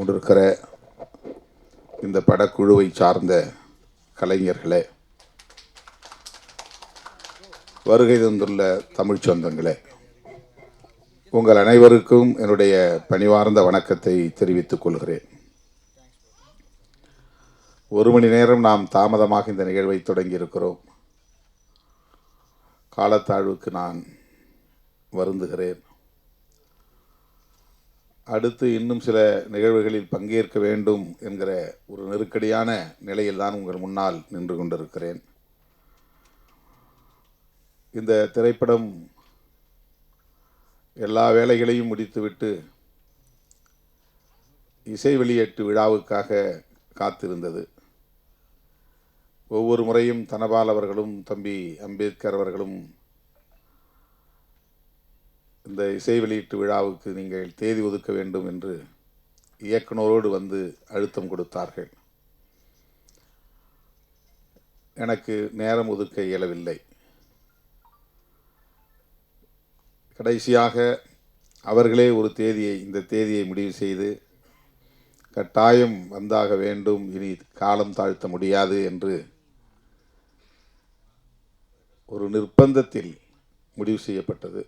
கொண்டிருக்கிற இந்த படக்குழுவை சார்ந்த கலைஞர்களே, வருகை தந்துள்ள தமிழ் சொந்தங்களே, உங்கள் அனைவருக்கும் என்னுடைய பணிவார்ந்த வணக்கத்தை தெரிவித்துக் கொள்கிறேன். ஒரு மணி நேரம் நாம் தாமதமாக இந்த நிகழ்வை தொடங்கி இருக்கிறோம். காலத்தாழ்வுக்கு நான் வருந்துகிறேன். அடுத்து இன்னும் சில நிகழ்வுகளில் பங்கேற்க வேண்டும் என்கிற ஒரு நெருக்கடியான நிலையில் தான் உங்கள் முன்னால் நின்று கொண்டிருக்கிறேன். இந்த திரைப்படம் எல்லா வேலைகளையும் முடித்துவிட்டு இசை வெளியீட்டு விழாவுக்காக காத்திருந்தது. ஒவ்வொரு முறையும் தனபால் அவர்களும் தம்பி அம்பேத்கர் அவர்களும் இந்த இசை வெளியீட்டு விழாவுக்கு நீங்கள் தேதி ஒதுக்க வேண்டும் என்று இயக்குனரோடு வந்து அழுத்தம் கொடுத்தார்கள். எனக்கு நேரம் ஒதுக்க இயலவில்லை. கடைசியாக அவர்களே ஒரு தேதியை, இந்த தேதியை முடிவு செய்து கட்டாயம் வந்தாக வேண்டும், இனி காலம் தாழ்த்த முடியாது என்று ஒரு நிர்பந்தத்தில் முடிவு செய்யப்பட்டது.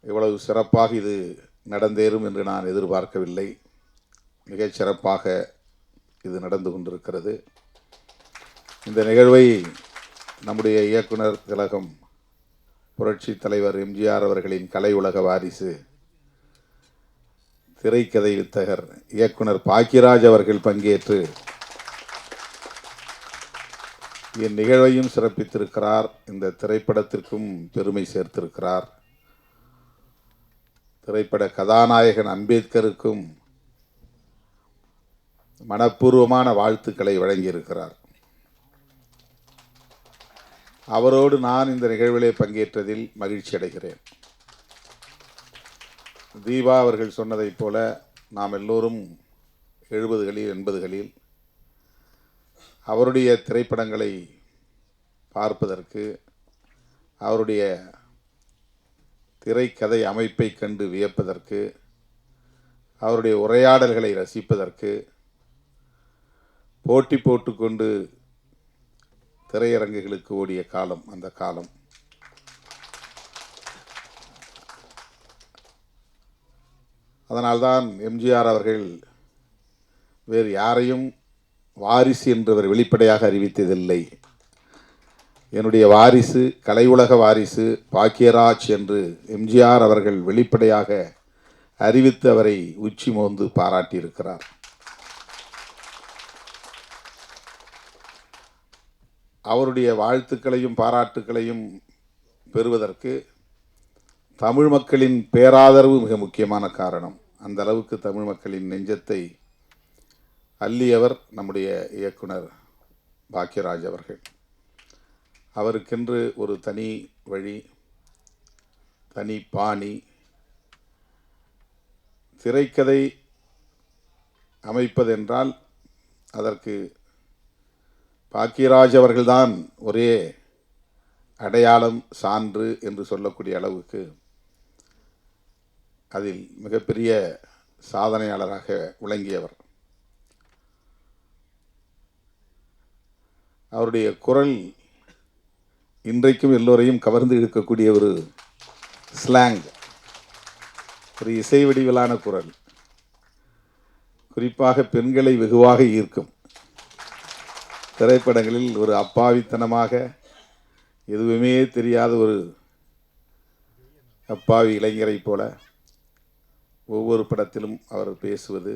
இவ்வளவு சிறப்பாக இது நடந்தேறும் என்று நான் எதிர்பார்க்கவில்லை. மிகச் சிறப்பாக இது நடந்து கொண்டிருக்கிறது. இந்த நிகழ்வை நம்முடைய இயக்குனர் திலகம் புரட்சி தலைவர் எம்ஜிஆர் அவர்களின் கலை உலக வாரிசு திரைக்கதை வித்தகர் இயக்குனர் பாக்கியராஜ் அவர்கள் பங்கேற்று என் நிகழ்வையும் சிறப்பித்திருக்கிறார். இந்த திரைப்படத்திற்கும் பெருமை சேர்த்திருக்கிறார். திரைப்பட கதாநாயகன் அம்பேத்கருக்கும் மனப்பூர்வமான வாழ்த்துக்களை வழங்கியிருக்கிறார். அவரோடு நான் இந்த நிகழ்விலே பங்கேற்றதில் மகிழ்ச்சி அடைகிறேன். தீபா அவர்கள் சொன்னதைப் போல நாம் எல்லோரும் 70களில் 80களில் அவருடைய திரைப்படங்களை பார்ப்பதற்கு, அவருடைய திரைக்கதை அமைப்பை கண்டு வியப்பதற்கு, அவருடைய உரையாடல்களை ரசிப்பதற்கு போட்டி போட்டுக்கொண்டு திரையரங்குகளுக்கு ஓடிய காலம் அந்த காலம். அதனால்தான் எம்ஜிஆர் அவர்கள் வேறு யாரையும் வாரிசு என்றவர் வெளிப்படையாக அறிவித்ததில்லை. என்னுடைய வாரிசு, கலை உலக வாரிசு பாக்கியராஜ் என்று எம்ஜிஆர் அவர்கள் வெளிப்படையாக அறிவித்து அவரை உச்சி மோந்து பாராட்டியிருக்கிறார். அவருடைய வாழ்த்துக்களையும் பாராட்டுக்களையும் பெறுவதற்கு தமிழ் மக்களின் பேராதரவு மிக முக்கியமான காரணம். அந்த அளவுக்கு தமிழ் மக்களின் நெஞ்சத்தை அள்ளியவர் நம்முடைய இயக்குனர் பாக்கியராஜ் அவர்கள். அவருக்கென்று ஒரு தனி வழி, தனி பாணி. திரைக்கதை அமைப்பதென்றால் அதற்கு பாக்கியராஜ் அவர்கள்தான் ஒரே அடையாளம், சான்று என்று சொல்லக்கூடிய அளவுக்கு அதில் மிகப்பெரிய சாதனையாளராக விளங்கியவர். அவருடைய குரல் இன்றைக்கும் எல்லோரையும் கவர்ந்து இழுக்கக்கூடிய ஒரு ஸ்லாங், ஒரு இசை வடிவிலான குரல், குறிப்பாக பெண்களை வெகுவாக ஈர்க்கும். திரைப்படங்களில் ஒரு அப்பாவித்தனமாக எதுவுமே தெரியாத ஒரு அப்பாவி இளைஞரை போல ஒவ்வொரு படத்திலும் அவர் பேசுவது,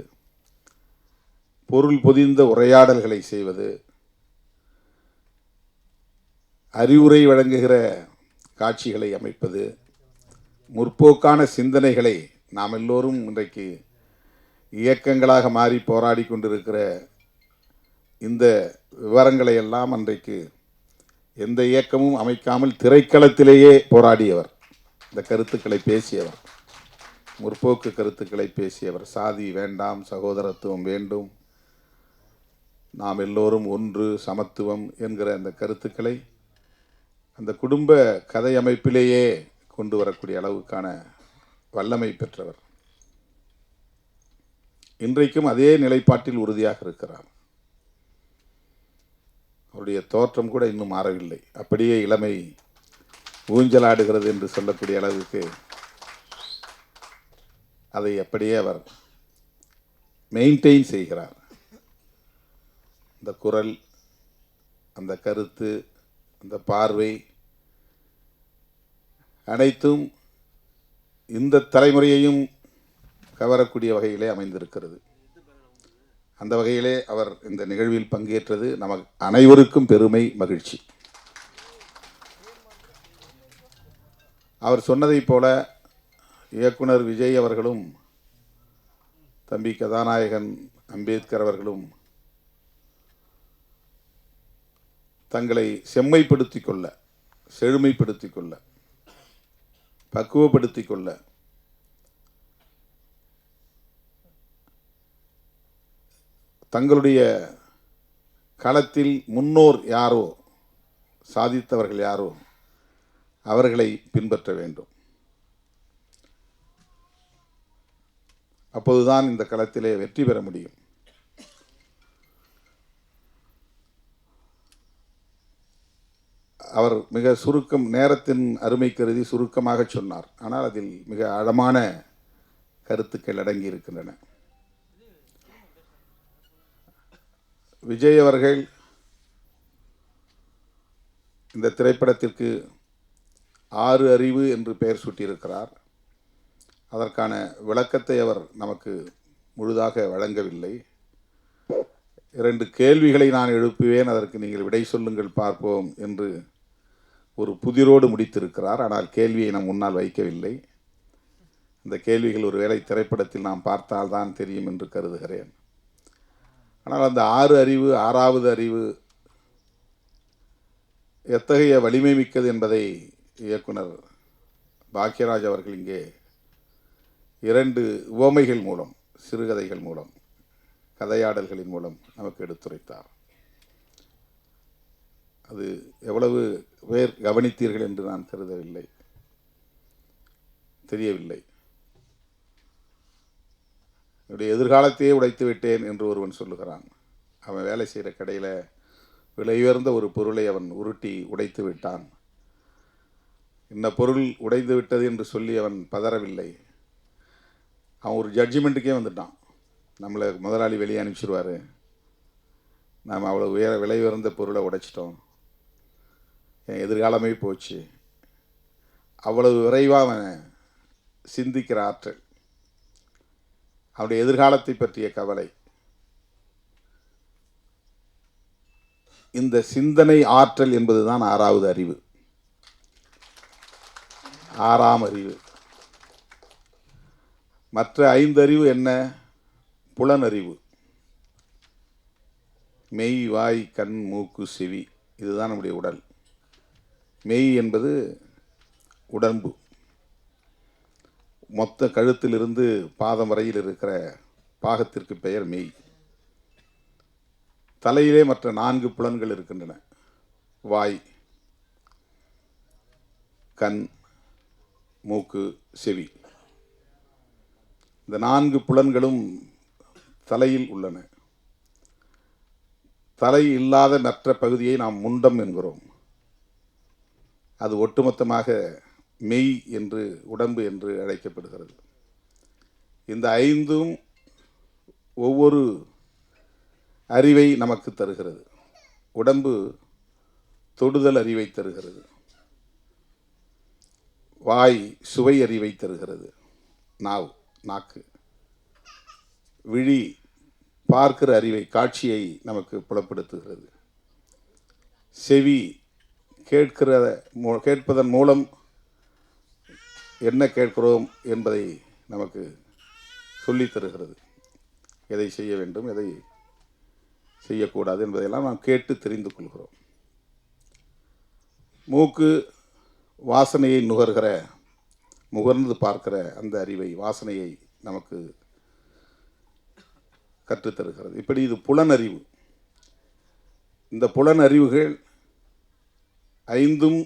பொருள் பொதிந்த உரையாடல்களை செய்வது, அறிவுரை வழங்குகிற காட்சிகளை அமைப்பது, முற்போக்கான சிந்தனைகளை நாம் எல்லோரும் இன்றைக்கு இயக்கங்களாக மாறி போராடி கொண்டிருக்கிற இந்த விவரங்களை எல்லாம் அன்றைக்கு எந்த இயக்கமும் அமைக்காமல் திரைக்களத்திலேயே போராடியவர், இந்த கருத்துக்களை பேசியவர், முற்போக்கு கருத்துக்களை பேசியவர். சாதி வேண்டாம், சகோதரத்துவம் வேண்டும், நாம் எல்லோரும் ஒன்று, சமத்துவம் என்கிற அந்த கருத்துக்களை அந்த குடும்ப கதை அமைப்பிலேயே கொண்டு வரக்கூடிய அளவுக்கான வல்லமை பெற்றவர். இன்றைக்கும் அதே நிலைப்பாட்டில் உறுதியாக இருக்கிறார். அவருடைய தோற்றம் கூட இன்னும் மாறவில்லை. அப்படியே இளமை ஊஞ்சலாடுகிறது என்று சொல்லக்கூடிய அளவுக்கு அதை அப்படியே அவர் மெயின்டைன் செய்கிறார். அந்த குரல், அந்த கருத்து, அந்த பார்வை அனைத்தும் இந்த தலைமுறையையும் கவரக்கூடிய வகையிலே அமைந்திருக்கிறது. அந்த வகையிலே அவர் இந்த நிகழ்வில் பங்கேற்றது நமக்கு அனைவருக்கும் பெருமை, மகிழ்ச்சி. அவர் சொன்னதைப் போல இயக்குனர் விஜய் அவர்களும் தம்பி கதாநாயகன் அம்பேத்கர் அவர்களும் தங்களை செம்மைப்படுத்திக் கொள்ள, செழுமைப்படுத்திக் கொள்ள, பக்குவப்படுத்திக் கொள்ள தங்களுடைய களத்தில் முன்னோர் யாரோ, சாதித்தவர்கள் யாரோ அவர்களை பின்பற்ற வேண்டும். அப்போதுதான் இந்த களத்திலே வெற்றி பெற முடியும். அவர் மிக சுருக்கம், நேரத்தின் அருமை கருதி சுருக்கமாக சொன்னார். ஆனால் அதில் மிக ஆழமான கருத்துக்கள் அடங்கி இருக்கின்றன. விஜய் அவர்கள் இந்த திரைப்படத்திற்கு 6 அறிவு என்று பெயர் சூட்டியிருக்கிறார். அதற்கான விளக்கத்தை அவர் நமக்கு முழுதாக வழங்கவில்லை. 2 கேள்விகளை நான் எழுப்புவேன், அதற்கு நீங்கள் விடை சொல்லுங்கள் பார்ப்போம் என்று ஒரு புதிரோடு முடித்திருக்கிறார். ஆனால் கேள்வியை நம் முன்னால் வைக்கவில்லை. இந்த கேள்விகள் ஒருவேளை திரைப்படத்தில் நாம் பார்த்தால்தான் தெரியும் என்று கருதுகிறேன். ஆனால் அந்த 6 அறிவு, 6வது அறிவு எத்தகைய வலிமை மிக்கது என்பதை இயக்குனர் பாக்யராஜ் அவர்கள் இங்கே 2 உவமைகள் மூலம், சிறுகதைகள் மூலம், கதையாடல்களின் மூலம் நமக்கு எடுத்துரைத்தார். அது எவ்வளவு பேர் கவனித்தீர்கள் என்று நான் கருதவில்லை, தெரியவில்லை. என்னுடைய எதிர்காலத்தையே உடைத்து விட்டேன் என்று ஒருவன் சொல்லுகிறான். அவன் வேலை செய்கிற கடையில் விலை உயர்ந்த ஒரு பொருளை அவன் உருட்டி உடைத்து விட்டான். இந்த பொருள் உடைந்து விட்டது என்று சொல்லி அவன் பதறவில்லை. அவன் ஒரு ஜட்ஜ்மெண்ட்டுக்கே வந்துட்டான். நம்மளை முதலாளி வெளியே அனுப்பிச்சிடுவார், நாம் அவ்வளோ விலை உயர்ந்த பொருளை உடைச்சிட்டோம், என் எதிர்காலமே போச்சு. அவ்வளவு விரைவாக அவன் சிந்திக்கிற ஆற்றல், அவனுடைய எதிர்காலத்தை பற்றிய கவலை, இந்த சிந்தனை ஆற்றல் என்பதுதான் 6வது அறிவு, 6ஆம் அறிவு. மற்ற 5 அறிவு என்ன? புலனறிவு, மெய், வாய், கண், மூக்கு, செவி, இதுதான் நம்முடைய உடல். மெய் என்பது உடம்பு, மொத்த கழுத்திலிருந்து பாதம் வரையில் இருக்கிற பாகத்திற்கு பெயர் மெய். தலையிலே மற்ற 4 புலன்கள் இருக்கின்றன. வாய், கண், மூக்கு, செவி. இந்த 4 புலன்களும் தலையில் உள்ளன. தலை இல்லாத மற்ற பகுதியை நாம் முண்டம் என்கிறோம். அது ஒட்டுமொத்தமாக மெய் என்று, உடம்பு என்று அழைக்கப்படுகிறது. இந்த 5ம் ஒவ்வொரு அறிவை நமக்கு தருகிறது. உடம்பு தொடுதல் அறிவை தருகிறது, வாய் சுவை அறிவை தருகிறது, நாக்கு, விழி பார்க்கிற அறிவை, காட்சியை நமக்கு புலப்படுத்துகிறது, செவி கேட்பதன் மூலம் என்ன கேட்கிறோம் என்பதை நமக்கு சொல்லித் தருகிறது. எதை செய்ய வேண்டும், எதை செய்யக்கூடாது என்பதையெல்லாம் நாம் கேட்டு தெரிந்து கொள்கிறோம். மூக்கு வாசனையை முகர்ந்து பார்க்கிற அந்த அறிவை, வாசனையை நமக்கு கற்றுத்தருகிறது. இப்படி இது புலனறிவு. இந்த புலனறிவுகள் 5ம்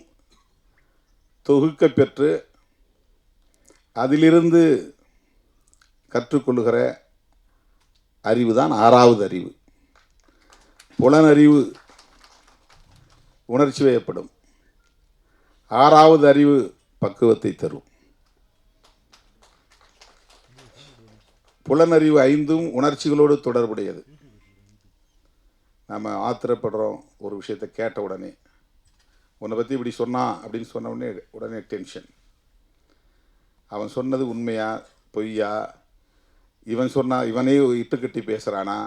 தொகுக்க பெற்று அதிலிருந்து கற்றுக்கொள்ளுகிற அறிவு தான் ஆறாவது அறிவு. புலனறிவு உணர்ச்சி வயப்படும். ஆறாவது அறிவு பக்குவத்தை தரும். புலனறிவு ஐந்தும் உணர்ச்சிகளோடு தொடர்புடையது. நம்ம ஆத்திரப்படுறோம் ஒரு விஷயத்தை கேட்ட உடனே, உன்னை பற்றி இப்படி சொன்னான் அப்படின்னு சொன்ன உடனே டென்ஷன். அவன் சொன்னது உண்மையா பொய்யா, இவன் இவனே இட்டுக்கட்டி பேசுகிறானா,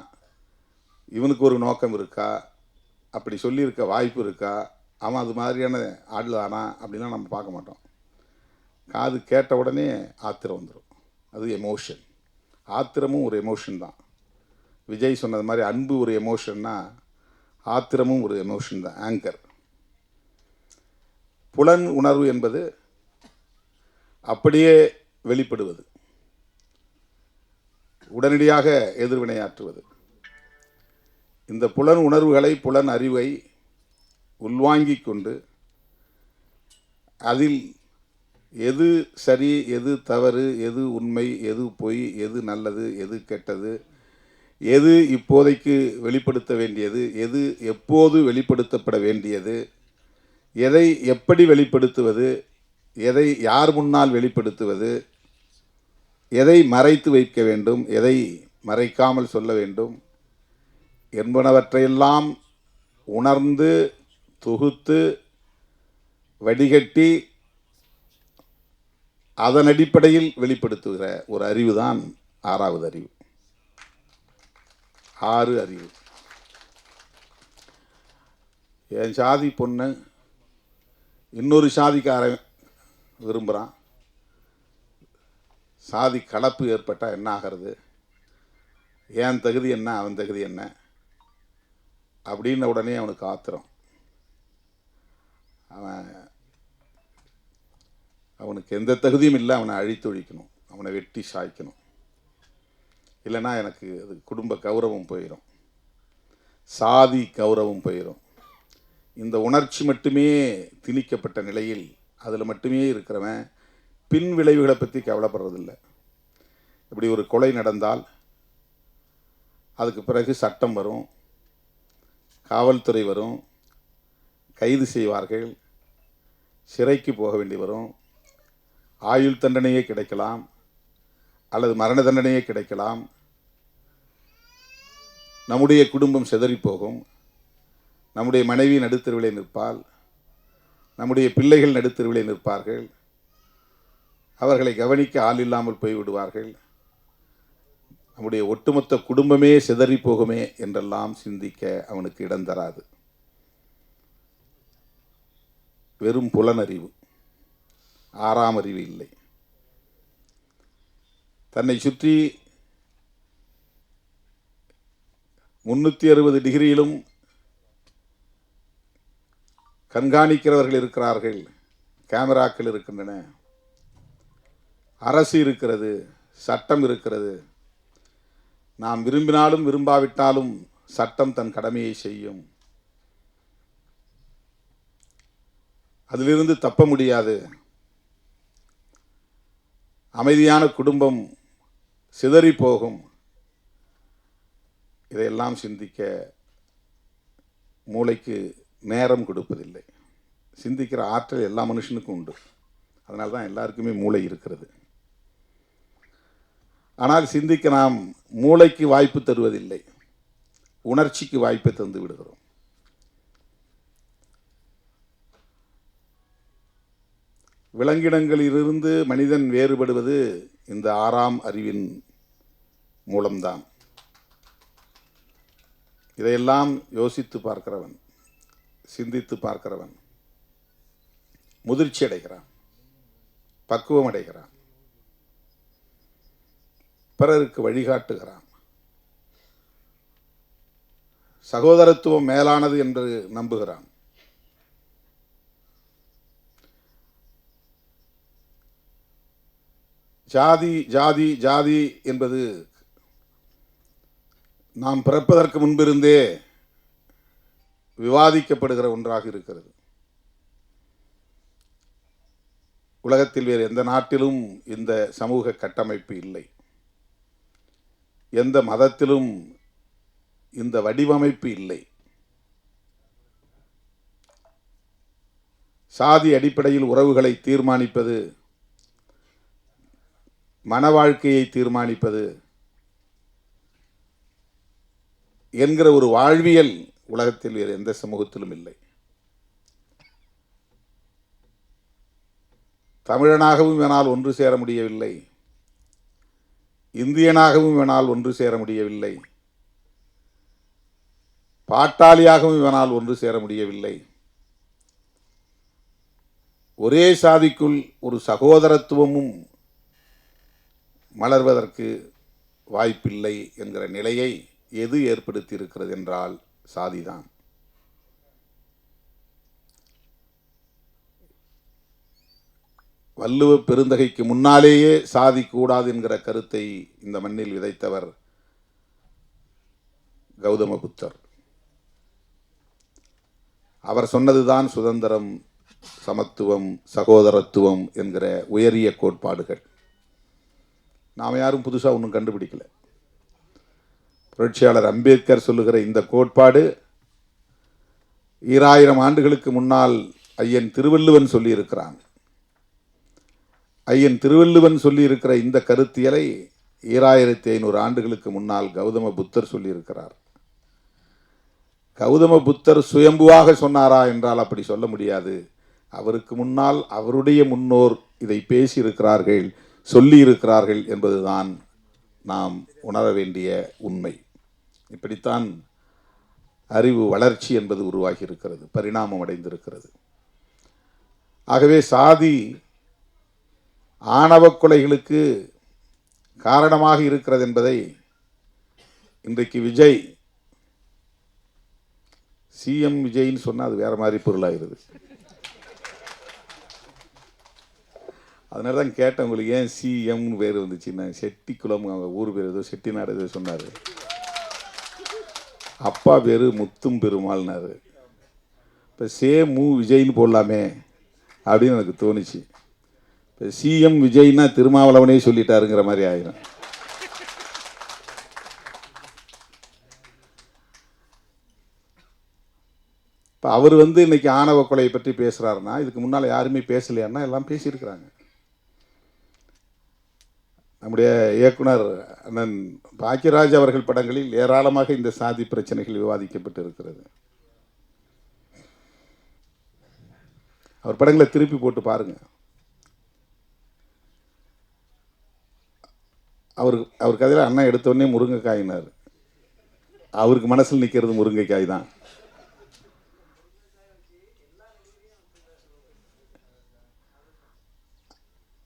இவனுக்கு ஒரு நோக்கம் இருக்கா, அப்படி சொல்லியிருக்க வாய்ப்பு இருக்கா, அவன் அது மாதிரியான ஆடுதானா அப்படின்லாம் நம்ம பார்க்க மாட்டோம். காது கேட்ட உடனே ஆத்திரம் வந்துடும். அது எமோஷன். ஆத்திரமும் ஒரு எமோஷன் தான். விஜய் சொன்னது மாதிரி அன்பு ஒரு எமோஷன்னா ஆத்திரமும் ஒரு எமோஷன் தான், ஆங்கர். புலன் உணர்வு என்பது அப்படியே வெளிப்படுவது, உடனடியாக எதிர்வினையாற்றுவது. இந்த புலன் உணர்வுகளை, புலன் அறிவை உள்வாங்கிக் கொண்டு அதில் எது சரி, எது தவறு, எது உண்மை, எது பொய், எது நல்லது, எது கெட்டது, எது இப்போதைக்கு வெளிப்படுத்த வேண்டியது, எது எப்போது வெளிப்படுத்தப்பட வேண்டியது, எதை எப்படி வெளிப்படுத்துவது, எதை யார் முன்னால் வெளிப்படுத்துவது, எதை மறைத்து வைக்க வேண்டும், எதை மறைக்காமல் சொல்ல வேண்டும் என்பனவற்றையெல்லாம் உணர்ந்து தொகுத்து வடிகட்டி அதன் அடிப்படையில் வெளிப்படுத்துகிற ஒரு அறிவு தான் ஆறாவது அறிவு. ஆறு அறிவு. என் சாதி பொண்ணு இன்னொரு சாதிக்காரன் விரும்புகிறான், சாதி கலப்பு ஏற்பட்டால் என்ன ஆகிறது, என் தகுதி என்ன அவன் தகுதி என்ன அப்படின்ன உடனே அவனுக்கு ஆத்திரம். அவனுக்கு எந்த தகுதியும் இல்லை, அவனை அழித்தொழிக்கணும், அவனை வெட்டி சாய்க்கணும். இல்லைன்னா எனக்கு அது குடும்ப கௌரவம் போயிடும், சாதி கௌரவம் போயிடும். இந்த உணர்ச்சி மட்டுமே திணிக்கப்பட்ட நிலையில் அதில் மட்டுமே இருக்கிறவன் பின் விளைவுகளை பற்றி கவலைப்படுறதில்லை. இப்படி ஒரு கொலை நடந்தால் அதுக்கு பிறகு சட்டம் வரும், காவல்துறை வரும், கைது செய்வார்கள், சிறைக்கு போக வேண்டி வரும், ஆயுள் தண்டனையே கிடைக்கலாம் அல்லது மரண தண்டனையே கிடைக்கலாம். நம்முடைய குடும்பம் சிதறி போகும், நம்முடைய மனைவி நடுத்தருவிலே நிற்பாள், நம்முடைய பிள்ளைகள் நடுத்தருவிலே நிற்பார்கள், அவர்களை கவனிக்க ஆள் இல்லாமல் போய்விடுவார்கள், நம்முடைய ஒட்டுமொத்த குடும்பமே சிதறி போகுமே என்றெல்லாம் சிந்திக்க அவனுக்கு இடம் தராது. வெறும் புலனறிவு, ஆறாம் அறிவு இல்லை. தன்னை சுற்றி 360 டிகிரியிலும் கண்காணிக்கிறவர்கள் இருக்கிறார்கள், கேமராக்கள் இருக்கின்றன, அரசு இருக்கிறது, சட்டம் இருக்கிறது. நாம் விரும்பினாலும் விரும்பாவிட்டாலும் சட்டம் தன் கடமையை செய்யும், அதிலிருந்து தப்ப முடியாது. அமைதியான குடும்பம் சிதறி போகும். இதையெல்லாம் சிந்திக்க மூளைக்கு நேரம் கொடுப்பதில்லை. சிந்திக்கிற ஆற்றல் எல்லா மனுஷனுக்கும் உண்டு, அதனால தான் எல்லாருக்குமே மூளை இருக்கிறது. ஆனால் சிந்திக்க நாம் மூளைக்கு வாய்ப்பு தருவதில்லை, உணர்ச்சிக்கு வாய்ப்பை தந்து விடுகிறோம். விலங்கினங்களிலிருந்து மனிதன் வேறுபடுவது இந்த ஆறாம் அறிவின் மூலம்தான். இதையெல்லாம் யோசித்து பார்க்கிறவன், சிந்தித்து பார்க்கிறவன் முதிர்ச்சி அடைகிறான், பக்குவம் அடைகிறான், பிறருக்கு வழிகாட்டுகிறான். சகோதரத்துவம் மேலானது என்று நம்புகிறான். ஜாதி ஜாதி ஜாதி என்பது நாம் பிறப்பதற்கு முன்பிருந்தே விவாதிக்கப்படுகிற ஒன்றாக இருக்கிறது. உலகத்தில் வேறு எந்த நாட்டிலும் இந்த சமூக கட்டமைப்பு இல்லை. எந்த மதத்திலும் இந்த வடிவமைப்பு இல்லை. சாதி அடிப்படையில் உறவுகளை தீர்மானிப்பது, மன வாழ்க்கையை தீர்மானிப்பது என்கிற ஒரு வாழ்வியல் உலகத்தில் வேறு எந்த சமூகத்திலும் இல்லை. தமிழனாகவும் வேணால் ஒன்று சேர முடியவில்லை, இந்தியனாகவும் வேணால் ஒன்று சேர முடியவில்லை, பாட்டாளியாகவும் வேணால் ஒன்று சேர முடியவில்லை. ஒரே சாதிக்குள் ஒரு சகோதரத்துவமும் மலர்வதற்கு வாய்ப்பில்லை என்கிற நிலையை எது ஏற்படுத்தி இருக்கிறது என்றால் சாதிதான். வள்ளுவ பெருந்தகைக்கு முன்னாலேயே சாதி கூடாது என்கிற கருத்தை இந்த மண்ணில் விதைத்தவர் கௌதம புத்தர். அவர் சொன்னதுதான் சுதந்திரம், சமத்துவம், சகோதரத்துவம் என்கிற உயரிய கோட்பாடுகள். நாம் யாரும் புதுசாக ஒன்றும் கண்டுபிடிக்கல. புரட்சியாளர் அம்பேத்கர் சொல்லுகிற இந்த கோட்பாடு 2000 ஆண்டுகளுக்கு முன்னால் ஐயன் திருவள்ளுவன் சொல்லியிருக்கிறான். ஐயன் திருவள்ளுவன் சொல்லியிருக்கிற இந்த கருத்தியலை 2500 ஆண்டுகளுக்கு முன்னால் கௌதம புத்தர் சொல்லியிருக்கிறார். கௌதம புத்தர் சுயம்புவாக சொன்னாரா என்றால் அப்படி சொல்ல முடியாது. அவருக்கு முன்னால் அவருடைய முன்னோர் இதை பேசியிருக்கிறார்கள், சொல்லியிருக்கிறார்கள் என்பதுதான் நாம் உணர வேண்டிய உண்மை. இப்படித்தான் அறிவு வளர்ச்சி என்பது உருவாகி இருக்கிறது, பரிணாமம் அடைந்திருக்கிறது. ஆகவே சாதி ஆணவ கொலைகளுக்கு காரணமாக இருக்கிறது என்பதை இன்றைக்கு விஜய் சிஎம் விஜய்ன்னு சொன்னால் அது வேற மாதிரி பொருளாகிறது. அதனால தான் கேட்டேன், உங்களுக்கு ஏன் சிஎம்னு பேர் வந்துச்சுன்னா, செட்டிக்குளம் அவங்க ஊர் பேர் ஏதோ செட்டிநாடு ஏதோ சொன்னார். அப்பா பேர் முத்தும் பெருமாள்னாரு. இப்போ மு விஜய்னு போடலாமே அப்படின்னு எனக்கு தோணுச்சு. இப்போ சிஎம் விஜய்னா திருமாவளவனே சொல்லிட்டாருங்கிற மாதிரி ஆயிரும். இப்போ அவர் இன்னைக்கு ஆணவ கொலையை பற்றி பேசுகிறாருன்னா, இதுக்கு முன்னால் யாருமே பேசலையான்னா எல்லாம் பேசியிருக்கிறாங்க. நம்முடைய இயக்குனர் அண்ணன் பாக்கியராஜ் அவர்கள் படங்களில் ஏராளமாக இந்த சாதி பிரச்சனைகள் விவாதிக்கப்பட்டு இருக்கிறது. அவர் படங்களை திருப்பி போட்டு பாருங்க. அவர் கதையில் அண்ணன் எடுத்தோடனே முருங்கைக்காயினார். அவருக்கு மனசில் நிற்கிறது முருங்கைக்காய் தான்.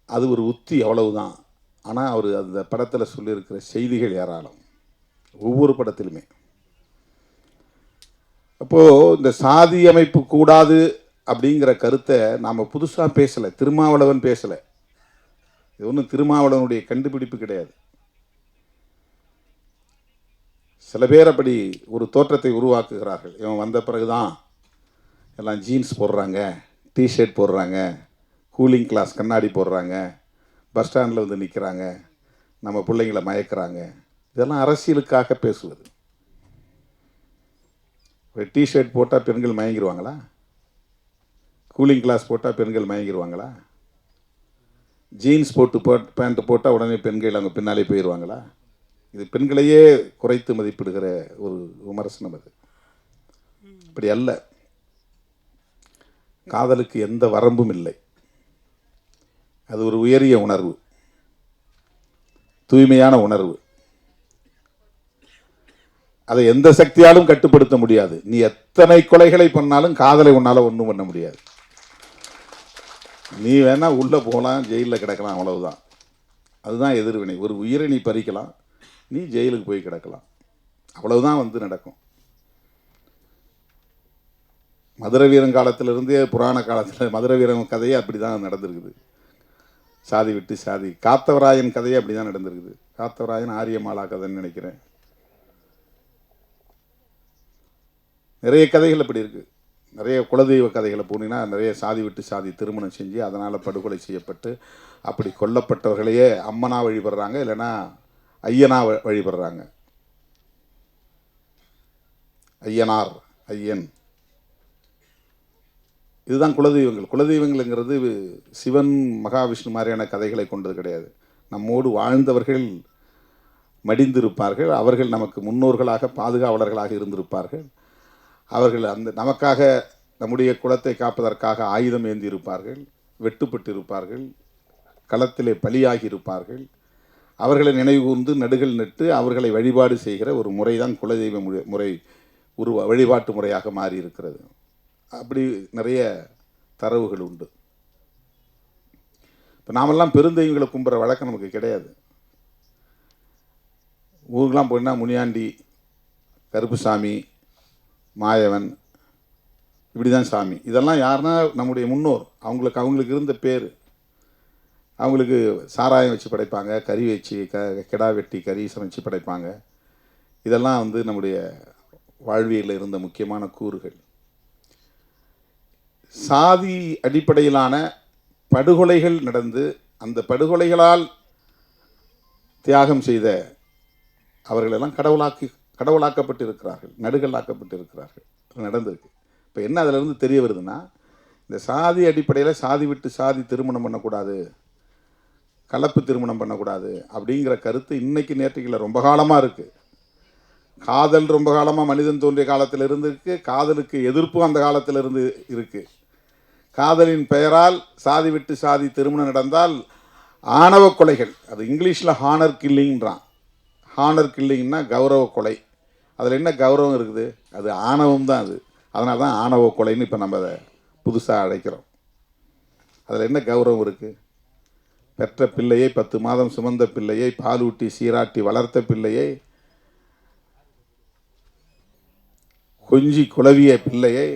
அது ஒரு உத்தி, அவ்வளவுதான். ஆனால் அவர் அந்த படத்தில் சொல்லியிருக்கிற செய்திகள் ஏராளம், ஒவ்வொரு படத்திலுமே. அப்போது இந்த சாதி அமைப்பு கூடாது அப்படிங்கிற கருத்தை நாம் புதுசாக பேசலை, திருமாவளவன் பேசலை. இது ஒன்றும் திருமாவளவனுடைய கண்டுபிடிப்பு கிடையாது. சில பேர் அப்படி ஒரு தோற்றத்தை உருவாக்குகிறார்கள். இவன் வந்த பிறகுதான் எல்லாம் ஜீன்ஸ் போடுறாங்க, டிஷர்ட் போடுறாங்க, கூலிங் கிளாஸ் கண்ணாடி போடுறாங்க, பஸ் ஸ்டாண்டில் நிற்கிறாங்க, நம்ம பிள்ளைங்களை மயக்கிறாங்க. இதெல்லாம் அரசியலுக்காக பேசுவது. ஒரு டிஷர்ட் போட்டால் பெண்கள் மயங்கிடுவாங்களா? கூலிங் கிளாஸ் போட்டால் பெண்கள் மயங்கிடுவாங்களா? ஜீன்ஸ் பேண்ட் போட்டால் உடனே பெண்கள் அவங்க பின்னாலே போயிடுவாங்களா? இது பெண்களையே குறைத்து மதிப்பிடுகிற ஒரு விமர்சனம். அது இப்படி அல்ல. காதலுக்கு எந்த வரம்பும் இல்லை. அது ஒரு உயரிய உணர்வு, தூய்மையான உணர்வு. அதை எந்த சக்தியாலும் கட்டுப்படுத்த முடியாது. நீ எத்தனை கொலைகளை பண்ணாலும் காதலை உன்னால ஒன்றும் பண்ண முடியாது. நீ வேணா உள்ள போகலாம், ஜெயிலில் கிடக்கலாம், அவ்வளவுதான். அதுதான் எதிர்வினை. ஒரு உயிரை நீ பறிக்கலாம், நீ ஜெயிலுக்கு போய் கிடக்கலாம், அவ்வளவுதான் நடக்கும். மதுரை வீரன் காலத்திலிருந்தே புராண காலத்தில் மதுரை வீரன் கதையே அப்படி தான் நடந்திருக்குது. சாதி விட்டு சாதி. காத்தவராயன் கதையே அப்படி தான் நடந்திருக்குது. காத்தவராயன் ஆரியமாலா கதைன்னு நினைக்கிறேன். நிறைய கதைகள் அப்படி இருக்குது. நிறைய குலதெய்வ கதைகளை போனீங்கன்னா நிறைய சாதி விட்டு சாதி திருமணம் செஞ்சு அதனால் படுகொலை செய்யப்பட்டு அப்படி கொல்லப்பட்டவர்களையே அம்மனா வழிபடுறாங்க, இல்லைன்னா ஐயனா வழிபடுறாங்க. ஐயனார், ஐயன், இதுதான் குலதெய்வங்கள். குலதெய்வங்கள்ங்கிறது சிவன் மகாவிஷ்ணு மாதிரியான கதைகளை கொண்டது கிடையாது. நம்மோடு வாழ்ந்தவர்கள் மடிந்திருப்பார்கள். அவர்கள் நமக்கு முன்னோர்களாக பாதுகாவலர்களாக இருந்திருப்பார்கள். அவர்கள் அந்த நமக்காக நம்முடைய குலத்தை காப்பதற்காக ஆயுதம் ஏந்தி இருப்பார்கள், வெட்டுப்பட்டு இருப்பார்கள், களத்திலே பலியாகி இருப்பார்கள். அவர்களை நினைவுகூர்ந்து நடுகள் நட்டு அவர்களை வழிபாடு செய்கிற ஒரு முறைதான் குலதெய்வ முறை வழிபாட்டு முறையாக மாறி இருக்கிறது. அப்படி நிறைய தரவுகள் உண்டு. இப்போ நாமெல்லாம் பெருந்தெய்வங்களை கும்புற வழக்கம் நமக்கு கிடையாது. ஊருக்கெலாம் போனால் முனியாண்டி, கருப்புசாமி, மாயவன், இப்படி தான் சாமி. இதெல்லாம் யாருன்னா நம்முடைய முன்னோர். அவங்களுக்கு இருந்த பேர். அவங்களுக்கு சாராயம் வச்சு படைப்பாங்க, கறி வச்சு கிடா வெட்டி கறி சமைச்சு படைப்பாங்க. இதெல்லாம் நம்முடைய வாழ்வியலில் இருந்த முக்கியமான கூறுகள். சாதி அடிப்படையிலான படுகொலைகள் நடந்து அந்த படுகொலைகளால் தியாகம் செய்த அவர்களெல்லாம் கடவுளாக்கப்பட்டு இருக்கிறார்கள், நடுகளாக்கப்பட்டு இருக்கிறார்கள். நடந்திருக்கு. இப்போ என்ன அதிலிருந்து தெரிய வருதுன்னா, இந்த சாதி அடிப்படையில் சாதி விட்டு சாதி திருமணம் பண்ணக்கூடாது, கலப்பு திருமணம் பண்ணக்கூடாது அப்படிங்கிற கருத்து இன்னைக்கு நேற்றுக்கில் ரொம்ப காலமாக இருக்குது. காதல் ரொம்ப காலமாக மனிதன் தோன்றிய காலத்தில் இருந்து இருக்குது. காதலுக்கு எதிர்ப்பும் அந்த காலத்தில் இருந்து இருக்குது. காதலின் பெயரால் சாதி விட்டு சாதி திருமணம் நடந்தால் ஆணவ கொலைகள், அது இங்கிலீஷில் ஹானர் கில்லிங்கிறான். ஹானர் கில்லிங்னா கௌரவ கொலை. அதில் என்ன கௌரவம் இருக்குது? அது ஆணவம் தான். அதனால தான் ஆணவ கொலைன்னு இப்போ நம்ம அதை புதுசாக அழைக்கிறோம். அதில் என்ன கௌரவம் இருக்குது? பெற்ற பிள்ளையை, 10 மாதம் சுமந்த பிள்ளையை, பாலூட்டி சீராட்டி வளர்த்த பிள்ளையை, கொஞ்சி குலவிய பிள்ளையை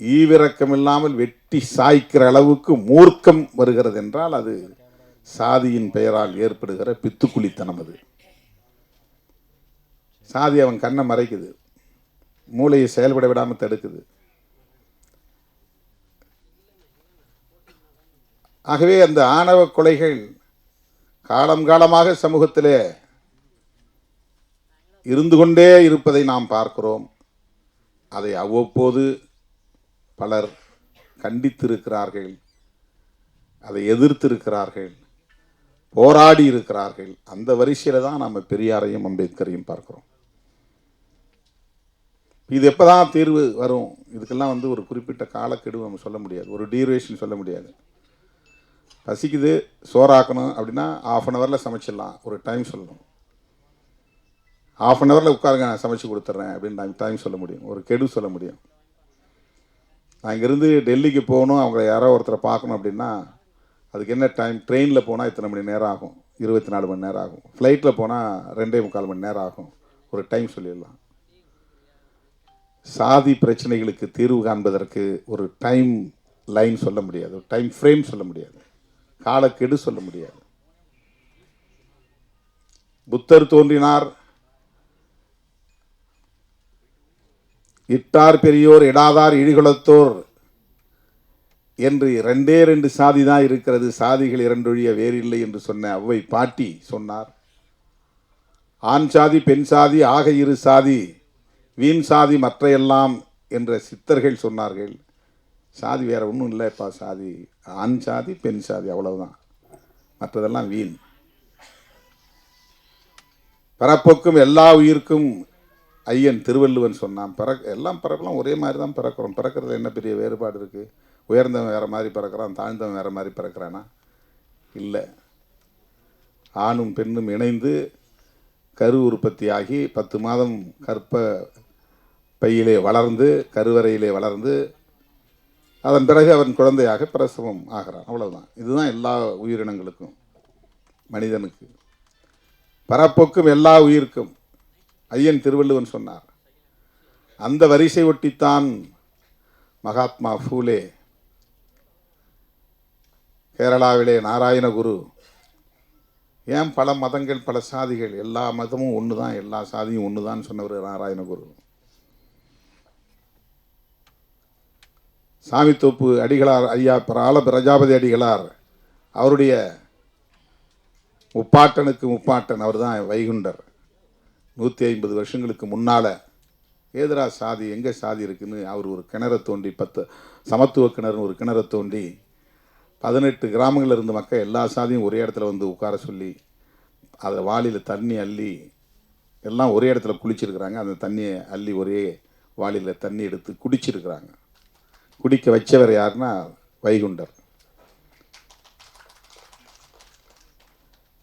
ஈவிரக்கமில்லாமல் வெட்டி சாய்க்கிற அளவுக்கு மூர்க்கம் வருகிறது என்றால் அது சாதியின் பெயரால் ஏற்படுகிற பித்துக்குளித்தனம். அது சாதி அவன் கண்ணை மறைக்குது, மூளையை செயல்பட விடாமல் தடுக்குது. ஆகவே அந்த ஆணவ கொலைகள் காலம் காலமாக சமூகத்திலே இருந்து கொண்டே இருப்பதை நாம் பார்க்கிறோம். அதை அவ்வப்போது பலர் கண்டித்திருக்கிறார்கள், அதை எதிர்த்திருக்கிறார்கள், போராடி இருக்கிறார்கள். அந்த வரிசையில் தான் நம்ம பெரியாரையும் அம்பேத்கரையும் பார்க்கிறோம். இது எப்போ தான் தீர்வு வரும்? இதுக்கெல்லாம் ஒரு குறிப்பிட்ட காலக்கெடு நம்ம சொல்ல முடியாது, ஒரு டியூரேஷன் சொல்ல முடியாது. பசிக்குது, சோறாக்கணும் அப்படின்னா 1/2 ஹவரில் சமைச்சிடலாம், ஒரு டைம் சொல்லணும். 1/2 ஹவரில் உட்காருங்க, நான் சமைச்சு கொடுத்துட்றேன் அப்படின்னு டைம் சொல்ல முடியும், ஒரு கெடு சொல்ல முடியும். நான் இங்கேருந்து டெல்லிக்கு போகணும், அவங்க யாரோ ஒருத்தரை பார்க்கணும் அப்படின்னா அதுக்கு என்ன டைம்? ட்ரெயினில் போனால் இத்தனை மணி நேரம் ஆகும், 24 மணி நேரம் ஆகும். ஃப்ளைட்டில் போனால் 2.25 மணி நேரம் ஆகும், ஒரு டைம் சொல்லிடலாம். சாதி பிரச்சனைகளுக்கு தீர்வு காண்பதற்கு ஒரு டைம் லைன் சொல்ல முடியாது, ஒரு டைம் ஃப்ரேம் சொல்ல முடியாது, காலக்கெடு சொல்ல முடியாது. புத்தர் தோன்றினார், இட்டார் பெரியோர் இடாதார் இழிகுலத்தோர் என்று 2 சாதி தான் இருக்கிறது, சாதிகள் 2 ஒழிய வேறில்லை என்று சொன்ன அவ்வை பாட்டி சொன்னார். ஆண் சாதி பெண் சாதி ஆக 2 சாதி, வீண் சாதி மற்ற எல்லாம் என்ற சித்தர்கள் சொன்னார்கள். சாதி வேற ஒன்றும் இல்லைப்பா, சாதி ஆண் சாதி பெண் சாதி அவ்வளவுதான், மற்றதெல்லாம் வீண். பிறப்புக்கும் எல்லா உயிர்க்கும் ஐயன் திருவள்ளுவன் சொன்னான். எல்லாம் பிறக்கலாம், ஒரே மாதிரி தான் பிறக்கிறோம். பிறக்கிறது என்ன பெரிய வேறுபாடு இருக்குது? உயர்ந்தவன் வேறு மாதிரி பிறக்கிறான், தாழ்ந்தவன் வேறு மாதிரி பிறக்கிறானா? இல்லை. ஆணும் பெண்ணும் இணைந்து கரு உற்பத்தியாகி 10 மாதம் கற்ப பையிலே வளர்ந்து, கருவறையிலே வளர்ந்து, அதன் பிறகு அவன் குழந்தையாக பிரசவம் ஆகிறான். அவ்வளவுதான். இதுதான் எல்லா உயிரினங்களுக்கும், மனிதனுக்கு. பரப்புக்கும் எல்லா உயிர்க்கும் ஐயன் திருவள்ளுவன் சொன்னார். அந்த வரிசை ஒட்டித்தான் மகாத்மா பூலே, கேரளாவிலே நாராயணகுரு, ஏன் பல மதங்கள் பல சாதிகள், எல்லா மதமும் ஒன்று தான், எல்லா சாதியும் ஒன்று தான் சொன்னவர் நாராயணகுரு. சாமித்தோப்பு அடிகளார் ஐயா ஆல பிரஜாபதி அடிகளார் அவருடைய முப்பாட்டனுக்கு முப்பாட்டன் அவர் தான் வைகுண்டர். 150 வருஷங்களுக்கு முன்னால் ஏதரா சாதி, எங்கே சாதி இருக்குன்னு அவர் ஒரு கிணறை தோண்டி, 10 சமத்துவ கிணறுன்னு ஒரு கிணறை தோண்டி 18 கிராமங்களில் இருந்த மக்கள் எல்லா சாதியும் ஒரே இடத்துல வந்து உட்கார சொல்லி அதில் வாளியில் தண்ணி அள்ளி எல்லாம் ஒரே இடத்துல குளிச்சிருக்கிறாங்க. அந்த தண்ணியை அள்ளி ஒரே வாளியில் தண்ணி எடுத்து குடிச்சிருக்கிறாங்க. குடிக்க வச்சவர் யாருன்னா வைகுண்டர்.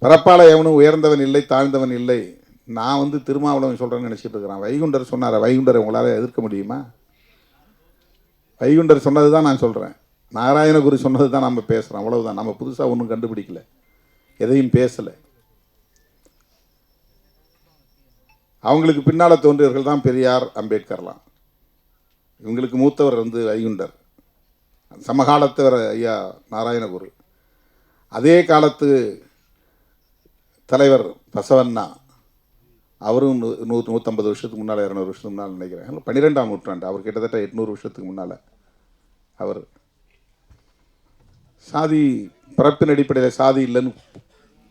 பிறப்பால எவனும் உயர்ந்தவன் இல்லை, தாழ்ந்தவன் இல்லை. நான் வந்து திருமாவளவன் சொல்கிறேன்னு நினச்சிட்டு இருக்கிறான். வைகுண்டர் சொன்னார். வைகுண்டரை உங்களால் எதிர்க்க முடியுமா? வைகுண்டர் சொன்னது தான் நான் சொல்கிறேன். நாராயணகுரு சொன்னது தான் நம்ம பேசுகிறோம். அவ்வளவுதான். நம்ம புதுசாக ஒன்றும் கண்டுபிடிக்கல, எதையும் பேசலை. அவங்களுக்கு பின்னால் தோன்றியவர்கள் தான் பெரியார், அம்பேத்கர்லாம். இவங்களுக்கு மூத்தவர் வந்து வைகுண்டர், சமகாலத்தவர் ஐயா நாராயணகுரு, அதே காலத்து தலைவர் பசவண்ணா, அவரும் 150 வருஷத்துக்கு முன்னால், 200 வருஷத்துக்கு முன்னால் நினைக்கிறேன், 12ஆம் நூற்றாண்டு. அவர் கிட்டத்தட்ட 800 வருஷத்துக்கு முன்னால். அவர் சாதி பிறப்பின் அடிப்படையில் சாதி இல்லைன்னு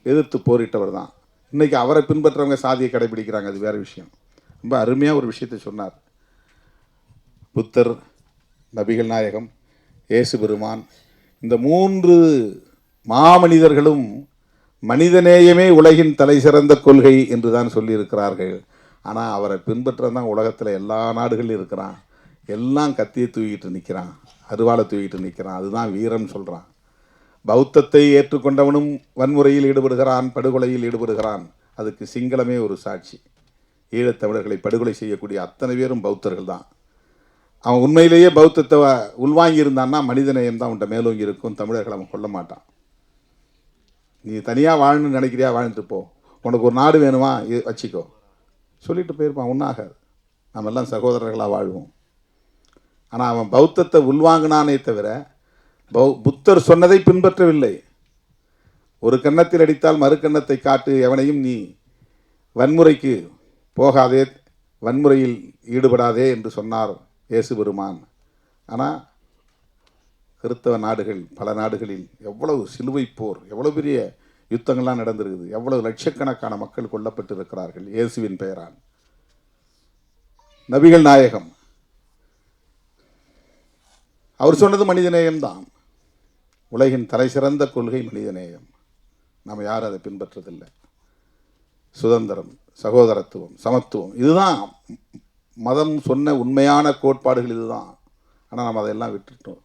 எதிர்த்து போரிட்டவர் தான். இன்றைக்கி அவரை பின்பற்றவங்க சாதியை கடைபிடிக்கிறாங்க, அது வேறு விஷயம். ரொம்ப அருமையாக ஒரு விஷயத்தை சொன்னார். புத்தர், நபிகள் நாயகம், இயேசு பெருமான், இந்த 3 மாமனிதர்களும் மனிதநேயமே உலகின் தலை சிறந்த கொள்கை என்று தான் சொல்லியிருக்கிறார்கள். ஆனால் அவரை பின்பற்ற தான் உலகத்தில் எல்லா நாடுகளிலும் இருக்கிறான். எல்லாம் கத்தியை தூக்கிட்டு நிற்கிறான், அருவாளை தூக்கிட்டு நிற்கிறான். அதுதான் வீரம் சொல்கிறான். பௌத்தத்தை ஏற்றுக்கொண்டவனும் வன்முறையில் ஈடுபடுகிறான், படுகொலையில் ஈடுபடுகிறான். அதுக்கு சிங்களமே ஒரு சாட்சி. ஈழத்தமிழர்களை படுகொலை செய்யக்கூடிய அத்தனை பேரும் பௌத்தர்கள் தான். அவன் உண்மையிலேயே பௌத்தத்தை உள்வாங்கி இருந்தான்னா மனிதநேயம் தான் அவன்கிட்ட மேலோங்கி இருக்கும். தமிழர்களை அவன் கொல்ல மாட்டான். நீ தனியாக வாழணும்னு நினைக்கிறியா, வாழ்ந்துட்டு போ. உனக்கு ஒரு நாடு வேணுமா, வச்சுக்கோ சொல்லிட்டு போயிருப்பான். ஒன்றாகாது. நம்ம எல்லாம் சகோதரர்களாக வாழ்வோம். ஆனால் அவன் பௌத்தத்தை உள்வாங்கினானே தவிர புத்தர் சொன்னதை பின்பற்றவில்லை. ஒரு கன்னத்தில் அடித்தால் மறு கன்னத்தை காட்டு, எவனையும் நீ வன்முறைக்கு போகாதே, வன்முறையில் ஈடுபடாதே என்று சொன்னார் இயேசு பெருமான். ஆனால் கிறிஸ்தவ நாடுகள், பல நாடுகளில் எவ்வளவு சிலுவை போர், எவ்வளோ பெரிய யுத்தங்கள்லாம் நடந்திருக்குது, எவ்வளவு லட்சக்கணக்கான மக்கள் கொல்லப்பட்டு இருக்கிறார்கள் இயேசுவின் பெயரால். நபிகள் நாயகம் அவர் சொன்னது மனிதநேயம்தான். உலகின் தலை சிறந்த கொள்கை மனிதநேயம். நாம் யாரும் அதை பின்பற்றதில்லை. சுதந்திரம், சகோதரத்துவம், சமத்துவம், இதுதான் மதம் சொன்ன உண்மையான கோட்பாடுகள். இதுதான். ஆனால் நம்ம அதையெல்லாம் விட்டுட்டோம்.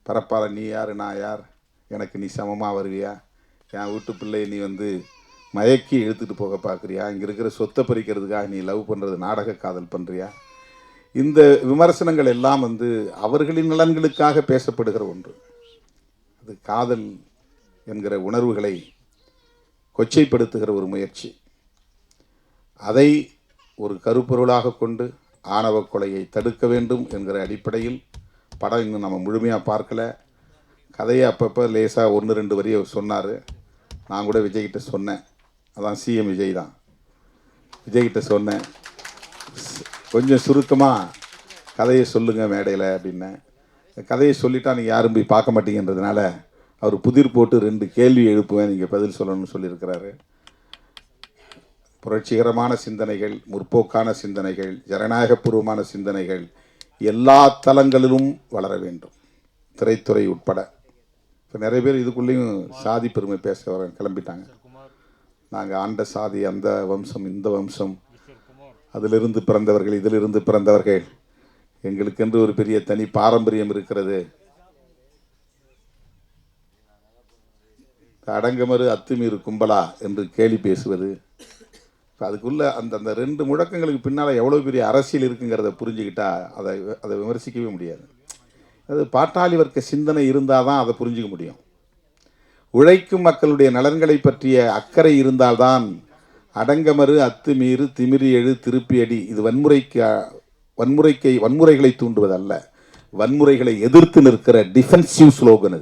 பரப்பால நீ யார், நான் யார், எனக்கு நீ சமமாக வருவியா, என் வீட்டு பிள்ளையை நீ வந்து மயக்கி இழுத்துட்டு போக பார்க்குறியா, இங்கே இருக்கிற சொத்தை பறிக்கிறதுக்காக நீ லவ் பண்ணுறது, நாடக காதல் பண்ணுறியா, இந்த விமர்சனங்கள் எல்லாம் வந்து அவர்களின் நலன்களுக்காக பேசப்படுகிற ஒன்று. அது காதல் என்கிற உணர்வுகளை கொச்சைப்படுத்துகிற ஒரு முயற்சி. அதை ஒரு கருப்பொருளாக கொண்டு ஆணவ கொலையை தடுக்க வேண்டும் என்கிற அடிப்படையில் படம் இன்னும் நம்ம முழுமையாக பார்க்கல. கதையை அப்பப்போ லேசாக 1-2 வரியை சொன்னார். நான் கூட விஜய்கிட்ட சொன்னேன். அதான் சிஎம் விஜய் தான். விஜய்கிட்ட சொன்னேன், கொஞ்சம் சுருக்கமாக கதையை சொல்லுங்கள் மேடையில் அப்படின்னேன். கதையை சொல்லிட்டா நீங்கள் யாரும் போய் பார்க்க மாட்டீங்கன்றதுனால அவர் புதிர் போட்டு 2 கேள்வி எழுப்புவேன், நீங்கள் பதில் சொல்லணும்னு சொல்லியிருக்கிறாரு. புரட்சிகரமான சிந்தனைகள், முற்போக்கான சிந்தனைகள், ஜனநாயகபூர்வமான சிந்தனைகள் எல்லா தளங்களிலும் வளர வேண்டும், திரைத்துறை உட்பட. இப்போ நிறைய பேர் இதுக்குள்ளேயும் சாதி பெருமை பேச வர கிளம்பிட்டாங்க. நாங்கள் ஆண்ட சாதி, அந்த வம்சம், இந்த வம்சம், அதிலிருந்து பிறந்தவர்கள், இதிலிருந்து பிறந்தவர்கள், எங்களுக்கென்று ஒரு பெரிய தனி பாரம்பரியம் இருக்கிறது. அடங்கமறு அத்துமீறு கும்பலா என்று கேலி பேசுவது, அதுக்குள்ள அந்த 2 முழக்கங்களுக்கு பின்னால் எவ்வளோ பெரிய அரசியல் இருக்குங்கிறத புரிஞ்சுக்கிட்டா அதை விமர்சிக்கவே முடியாது. அது பாட்டாளி வர்க்க சிந்தனை இருந்தால் தான் அதை புரிஞ்சிக்க முடியும். உழைக்கும் மக்களுடைய நலன்களை பற்றிய அக்கறை இருந்தால்தான் அடங்கமறு அத்துமீறு திமிரி எழு திருப்பி அடி, இது வன்முறைகளை தூண்டுவதல்ல, வன்முறைகளை எதிர்த்து நிற்கிற டிஃபென்சிவ் ஸ்லோகன்.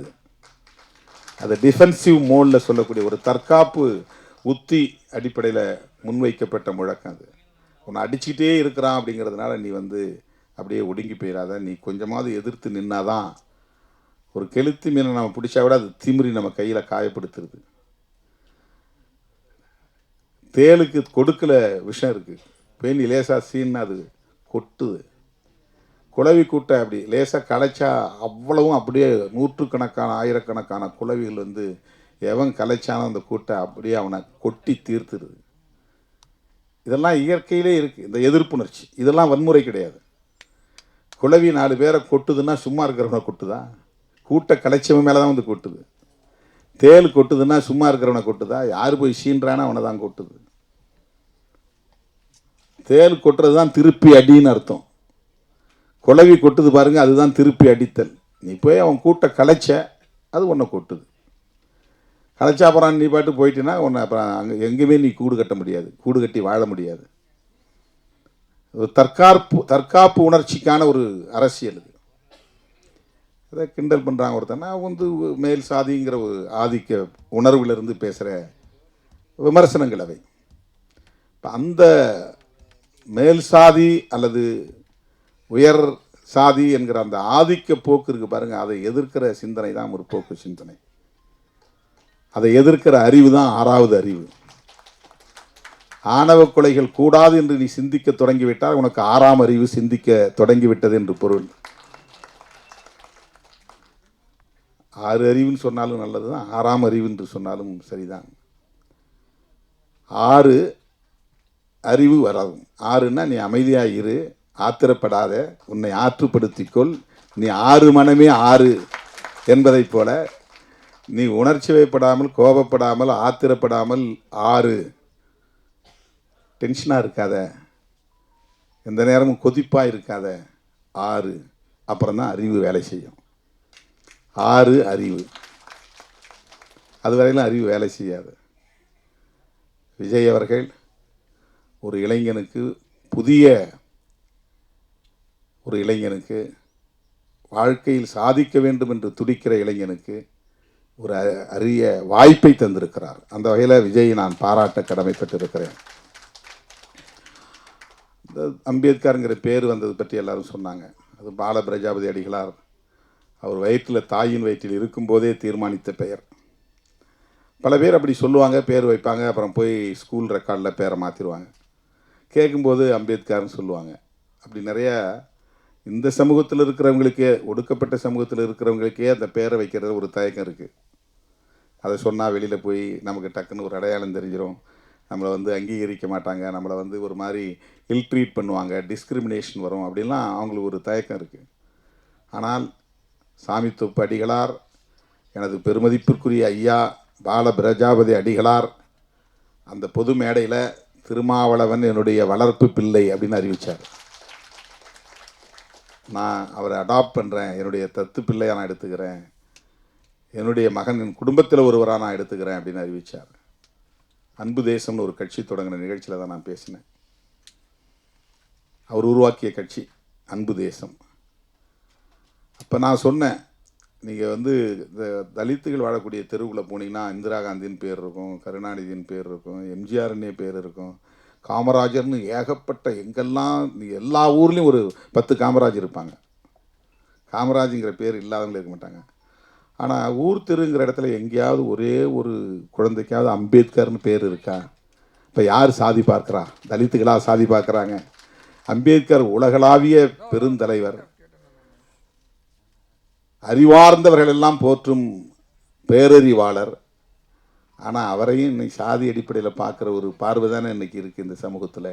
அது டிஃபென்சிவ் மோடில் சொல்லக்கூடிய ஒரு தற்காப்பு உத்தி அடிப்படையில் முன்வைக்கப்பட்ட முழக்கம். அது உன்னை அடிச்சுக்கிட்டே இருக்கிறான் அப்படிங்கிறதுனால நீ வந்து அப்படியே ஒடுங்கி போயிடாத, நீ கொஞ்சமாவது எதிர்த்து நின்னாதான். ஒரு கெளுத்தி மீனை நம்ம பிடிச்சா விட அது திமிரி நம்ம கையில் காயப்படுத்துறது. தேளுக்கு கொடுக்கல விஷம் இருக்குது, போய் நீ லேசாக சீன்னா அது கொட்டுது. குளவி கூட்டை அப்படி லேசாக கலைச்சா அவ்வளவும் அப்படியே நூற்றுக்கணக்கான ஆயிரக்கணக்கான குளவிகள் வந்து எவன் கலைச்சானோ அந்த கூட்டை அப்படியே அவனை கொட்டி தீர்த்துருது. இதெல்லாம் இயற்கையிலே இருக்குது. இந்த எதிர்ப்புணர்ச்சி இதெல்லாம் வன்முறை கிடையாது. குளவி 4 பேரை கொட்டுதுன்னா சும்மா இருக்கிறவனை கொட்டுதா? கூட்டை கலைச்சவன் மேலே தான் வந்து கொட்டுது. தேல் கொட்டுதுன்னா சும்மா இருக்கிறவனை கொட்டுதா? யார் போய் சீன்றானோ அவனை தான் கொட்டுது. தேல் கொட்டுறது தான் திருப்பி அடின்னு அர்த்தம். குளவி கொட்டுது பாருங்க, அதுதான் திருப்பி அடித்தல். நீ போய் அவன் கூட்டை கலைச்ச, அது உன்னை கொட்டுது. கலைச்சா அப்புறம் நீ பாட்டு போயிட்டீன்னா உன்னை அப்புறம் அங்கே எங்கேயுமே நீ கூடு கட்ட முடியாது, கூடு கட்டி வாழ முடியாது. ஒரு தற்காப்பு உணர்ச்சிக்கான ஒரு அரசியல் இது. அதை கிண்டல் பண்ணுறாங்க ஒருத்தனா வந்து மேல் சாதிங்கிற ஒரு ஆதிக்க உணர்விலிருந்து பேசுகிற விமர்சனங்கள் அவை. இப்போ அந்த மேல் சாதி அல்லது உயர் சாதி என்கிற அந்த ஆதிக்க போக்கு இருக்கு பாருங்க, அதை எதிர்க்கிற சிந்தனை தான் முற்போக்கு சிந்தனை. அதை எதிர்க்கிற அறிவு தான் 6வது அறிவு. ஆணவ கொலைகள் கூடாது என்று நீ சிந்திக்க தொடங்கிவிட்டால் உனக்கு 6ஆம் அறிவு சிந்திக்க தொடங்கிவிட்டது என்று பொருள். 6 அறிவுன்னு சொன்னாலும் நல்லதுதான், 6ஆம் அறிவு என்று சொன்னாலும் சரிதான். 6 அறிவு வராது. 6ன்னா நீ அமைதியாக இரு, ஆத்திரப்படாத, உன்னை ஆற்றுப்படுத்திக்கொள், நீ 6 மனமே 6 என்பதைப் போல நீ உணர்ச்சி வயப்படாமல், கோபப்படாமல், ஆத்திரப்படாமல் 6, டென்ஷனாக இருக்காத, எந்த நேரமும் கொதிப்பாக இருக்காத, 6, அப்புறம் தான் அறிவு வேலை செய்யும். 6 அறிவு, அது வரையிலும் அறிவு வேலை செய்யாது. விஜய் அவர்கள் ஒரு இளைஞனுக்கு, புதிய ஒரு இளைஞனுக்கு, வாழ்க்கையில் சாதிக்க வேண்டும் என்று துடிக்கிற இளைஞனுக்கு ஒரு அரிய வாய்ப்பை தந்திருக்கிறார். அந்த வகையில் விஜய் நான் பாராட்ட கடமைப்பட்டிருக்கிறேன். இந்த அம்பேத்கருங்கிற பேர் வந்தது பற்றி எல்லாரும் சொன்னாங்க. அது பால பிரஜாபதி அடிகளார் அவர் வயிற்றில், தாயின் வயிற்றில் இருக்கும்போதே தீர்மானித்த பெயர். பல பேர் அப்படி சொல்லுவாங்க, பேர் வைப்பாங்க, அப்புறம் போய் ஸ்கூல் ரெக்கார்டில் பேரை மாற்றிடுவாங்க. கேட்கும்போது அம்பேத்கர்னு சொல்லுவாங்க. அப்படி நிறையா இந்த சமூகத்தில் இருக்கிறவங்களுக்கே, ஒடுக்கப்பட்ட சமூகத்தில் இருக்கிறவங்களுக்கே அந்த பேரை வைக்கிறது ஒரு தயக்கம் இருக்குது. அதை சொன்னால் வெளியில் போய் நமக்கு டக்குன்னு ஒரு அடையாளம் தெரிஞ்சிடும், நம்மளை வந்து அங்கீகரிக்க மாட்டாங்க, நம்மளை வந்து ஒரு மாதிரி இல்ட்ரீட் பண்ணுவாங்க, டிஸ்கிரிமினேஷன் வரும், அப்படின்லாம் அவங்களுக்கு ஒரு தயக்கம் இருக்குது. ஆனால் சாமித்தொப்பு அடிகளார், எனது பெருமதிப்பிற்குரிய ஐயா பால பிரஜாபதி அடிகளார் அந்த பொது மேடையில் திருமாவளவன் என்னுடைய வளர்ப்பு பிள்ளை அப்படின்னு அறிவித்தார். நான் அவரை அடாப்ட் பண்ணுறேன், என்னுடைய தத்து பிள்ளையாக நான் எடுத்துக்கிறேன், என்னுடைய மகன் என் குடும்பத்தில் ஒருவராக நான் எடுத்துக்கிறேன் அப்படின்னு அறிவித்தார். அன்பு தேசம்னு ஒரு கட்சி தொடங்கின நிகழ்ச்சியில் தான் நான் பேசினேன். அவர் உருவாக்கிய கட்சி அன்பு தேசம். அப்போ நான் சொன்னேன், நீங்கள் வந்து இந்த தலித்துகள் வாழக்கூடிய தெருவுக்குள்ளே போனீங்கன்னா இந்திரா காந்தியின் பேர் இருக்கும், கருணாநிதியின் பேர் இருக்கும், எம்ஜிஆர்னே பேர் இருக்கும், காமராஜர்னு ஏகப்பட்ட, எங்கெல்லாம் எல்லா ஊர்லேயும் ஒரு 10 காமராஜ் இருப்பாங்க. காமராஜுங்கிற பேர் இல்லாதவங்களே இருக்க மாட்டாங்க. ஆனால் ஊர் தெருங்கிற இடத்துல எங்கேயாவது ஒரே ஒரு குழந்தைக்காவது அம்பேத்கர்னு பேர் இருக்கா? இப்போ யார் சாதி பார்க்குறா? தலித்துகளாக சாதி பார்க்குறாங்க. அம்பேத்கர் உலகளாவிய பெருந்தலைவர், அறிவார்ந்தவர்கள் எல்லாம் போற்றும் பேரறிவாளர். ஆனால் அவரையும் இன்னைக்கு சாதி அடிப்படையில் பார்க்குற ஒரு பார்வை தானே இன்றைக்கி இருக்குது இந்த சமூகத்தில்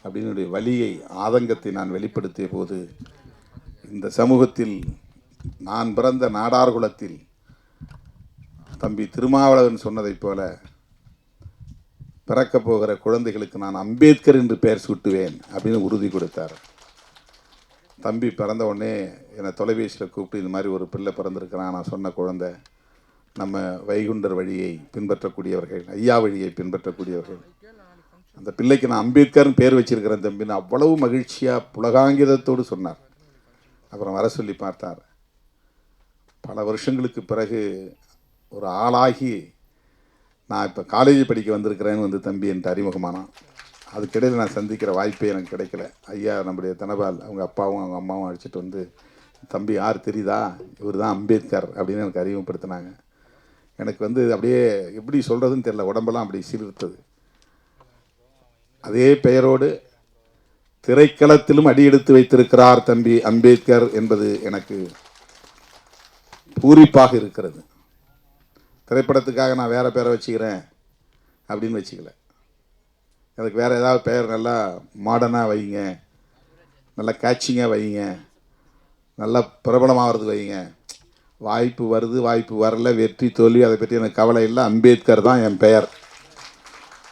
அப்படின்னு வலியை, ஆதங்கத்தை நான் வெளிப்படுத்திய போது, இந்த சமூகத்தில் நான் பிறந்த நாடார்குலத்தில் தம்பி திருமாவளவன் சொன்னதைப் போல பிறக்கப் போகிற குழந்தைகளுக்கு நான் அம்பேத்கர் என்று பெயர் சூட்டுவேன் அப்படின்னு உறுதி கொடுத்தார். தம்பி பிறந்த உடனே என்னை தொலைபேசியில் கூப்பிட்டு, இந்த மாதிரி ஒரு பிள்ளை பிறந்திருக்கிறான், நான் சொன்ன குழந்தை, நம்ம வைகுண்டர் வழியை பின்பற்றக்கூடியவர்கள், ஐயா வழியை பின்பற்றக்கூடியவர்கள், அந்த பிள்ளைக்கு நான் அம்பேத்கர்னு பேர் வச்சிருக்கிறேன் தம்பின்னு அவ்வளவு மகிழ்ச்சியாக புலகாங்கிதத்தோடு சொன்னார். அப்புறம் வர சொல்லி பார்த்தார். பல வருஷங்களுக்கு பிறகு ஒரு ஆளாகி நான் இப்போ காலேஜ் படிக்க வந்திருக்கிறேன்னு வந்து தம்பி என்கிட்ட அறிமுகமானான். அதுக்கிடையில் நான் சந்திக்கிற வாய்ப்பே எனக்கு கிடைக்கல. ஐயா நம்முடைய தனபால் அவங்க அப்பாவும் அவங்க அம்மாவும் அழைச்சிட்டு வந்து, தம்பி யார் தெரியுதா, இவர் தான் அம்பேத்கர் அப்படின்னு எனக்கு அறிமுகப்படுத்தினாங்க. எனக்கு வந்து அப்படியே எப்படி சொல்கிறதுன்னு தெரியல, உடம்பெல்லாம் அப்படி சிலிர்த்தது. அதே பெயரோடு திரைக்களத்திலும் அடியெடுத்து வைத்திருக்கிறார் தம்பி அம்பேத்கர் என்பது எனக்கு பூரிப்பாக இருக்கிறது. திரைப்படத்துக்காக நான் வேறு பேரை வச்சுக்கிறேன் அப்படின்னு வச்சுக்கல. அதுக்கு வேறு ஏதாவது பெயர் நல்லா மாடர்னாக வைங்க, நல்லா கேட்சிங்காக வைங்க, நல்லா பிரபலமாகிறது வைங்க. வாய்ப்பு வருது, வாய்ப்பு வரல, வெற்றி தோல்வி அதை பற்றி எனக்கு கவலை இல்லை. அம்பேத்கர் தான் என் பெயர்.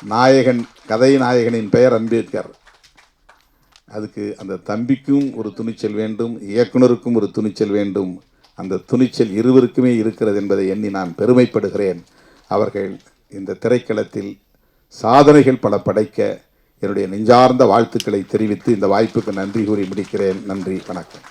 நாயகன், கதை நாயகனின் பெயர் அம்பேத்கர். அதுக்கு அந்த தம்பிக்கும் ஒரு துணிச்சல் வேண்டும், இயக்குனருக்கும் ஒரு துணிச்சல் வேண்டும். அந்த துணிச்சல் இருவருக்குமே இருக்கிறது என்பதை எண்ணி நான் பெருமைப்படுகிறேன். அவர்கள் இந்த திரைக்களத்தில் சாதனைகள் பல படைக்க என்னுடைய நெஞ்சார்ந்த வாழ்த்துக்களை தெரிவித்து இந்த வாய்ப்புக்கு நன்றி கூறி முடிக்கிறேன். நன்றி, வணக்கம்.